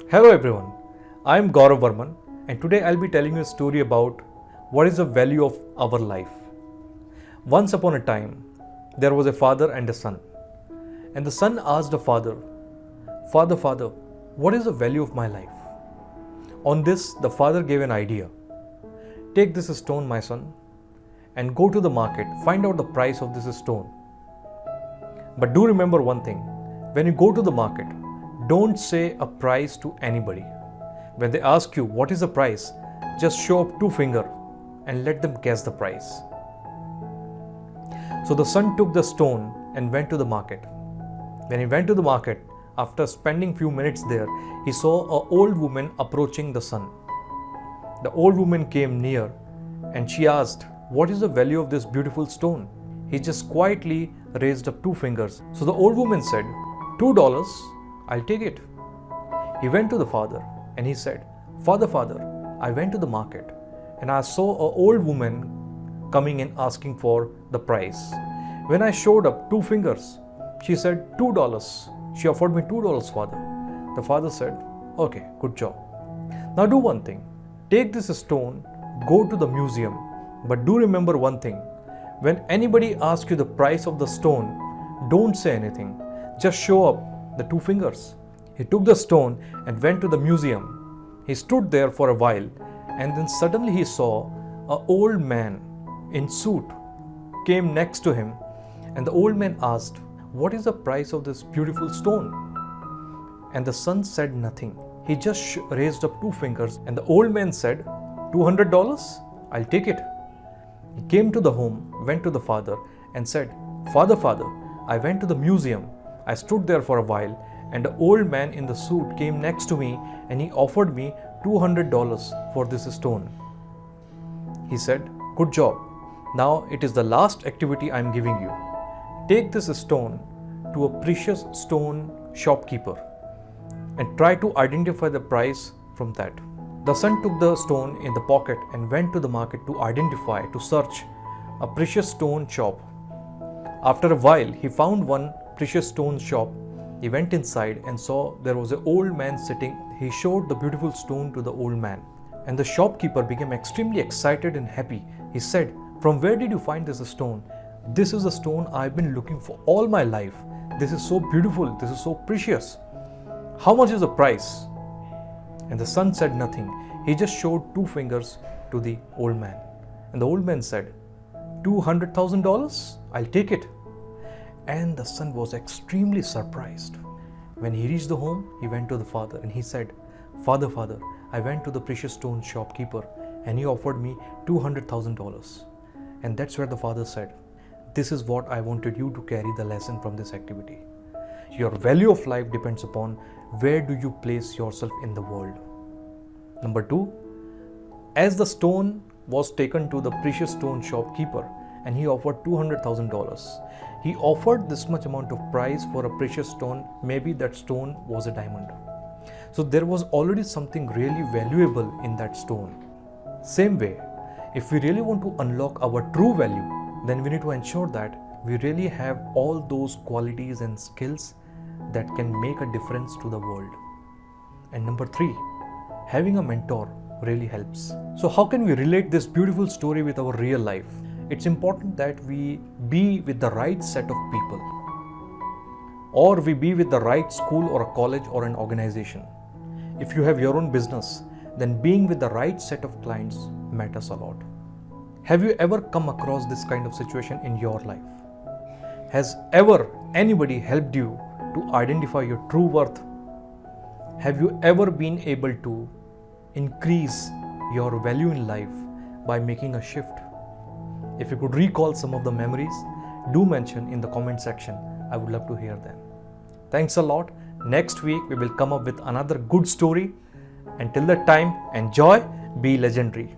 Hello everyone, I am Gaurav Varman and today I'll be telling you a story about what is the value of our life. Once upon a time, there was a father and a son. And the son asked the father, Father, what is the value of my life? On this, the father gave an idea. Take this stone, my son, and go to the market, find out the price of this stone. But do remember one thing, when you go to the market, don't say a price to anybody. When they ask you what is the price, just show up two fingers and let them guess the price. So the son took the stone and went to the market. When he went to the market, after spending few minutes there, he saw an old woman approaching the son. The old woman came near and she asked, "What is the value of this beautiful stone?" He just quietly raised up two fingers. So the old woman said, $2, I'll take it. He went to the father and he said, Father, I went to the market and I saw an old woman coming and asking for the price. When I showed up two fingers, she said $2. She offered me $2, father. The father said, okay, good job. Now do one thing. Take this stone, go to the museum, but do remember one thing. When anybody asks you the price of the stone, don't say anything. Just show up the two fingers. He took the stone and went to the museum. He stood there for a while and then suddenly he saw an old man in suit came next to him, and the old man asked, what is the price of this beautiful stone? And the son said nothing. He just raised up two fingers and the old man said, $200? I'll take it. He came to the home, went to the father and said, Father, I went to the museum. I stood there for a while and the old man in the suit came next to me and he offered me $200 for this stone. He said, good job. Now it is the last activity I am giving you. Take this stone to a precious stone shopkeeper and try to identify the price from that. The son took the stone in the pocket and went to the market to identify, to search a precious stone shop. After a while, he found one precious stone shop. He went inside and saw there was an old man sitting. He showed the beautiful stone to the old man, and the shopkeeper became extremely excited and happy. He said, from where did you find this stone? This is the stone I've been looking for all my life. This is so beautiful. This is so precious. How much is the price? And the son said nothing. He just showed two fingers to the old man. And the old man said, $200,000? I'll take it. And the son was extremely surprised. When he reached the home, he went to the father and he said, Father, I went to the precious stone shopkeeper and he offered me $200,000. And that's where the father said, this is what I wanted you to carry the lesson from this activity. Your value of life depends upon where do you place yourself in the world. Number 2, as the stone was taken to the precious stone shopkeeper and he offered $200,000, he offered this much amount of price for a precious stone. Maybe that stone was a diamond. So there was already something really valuable in that stone. Same way, if we really want to unlock our true value, then we need to ensure that we really have all those qualities and skills that can make a difference to the world. And number 3, having a mentor really helps. So how can we relate this beautiful story with our real life? It's important that we be with the right set of people, or we be with the right school or a college or an organization. If you have your own business, then being with the right set of clients matters a lot. Have you ever come across this kind of situation in your life? Has ever anybody helped you to identify your true worth? Have you ever been able to increase your value in life by making a shift? If you could recall some of the memories, do mention in the comment section. I would love to hear them. Thanks a lot. Next week we will come up with another good story. Until that time, enjoy, be legendary.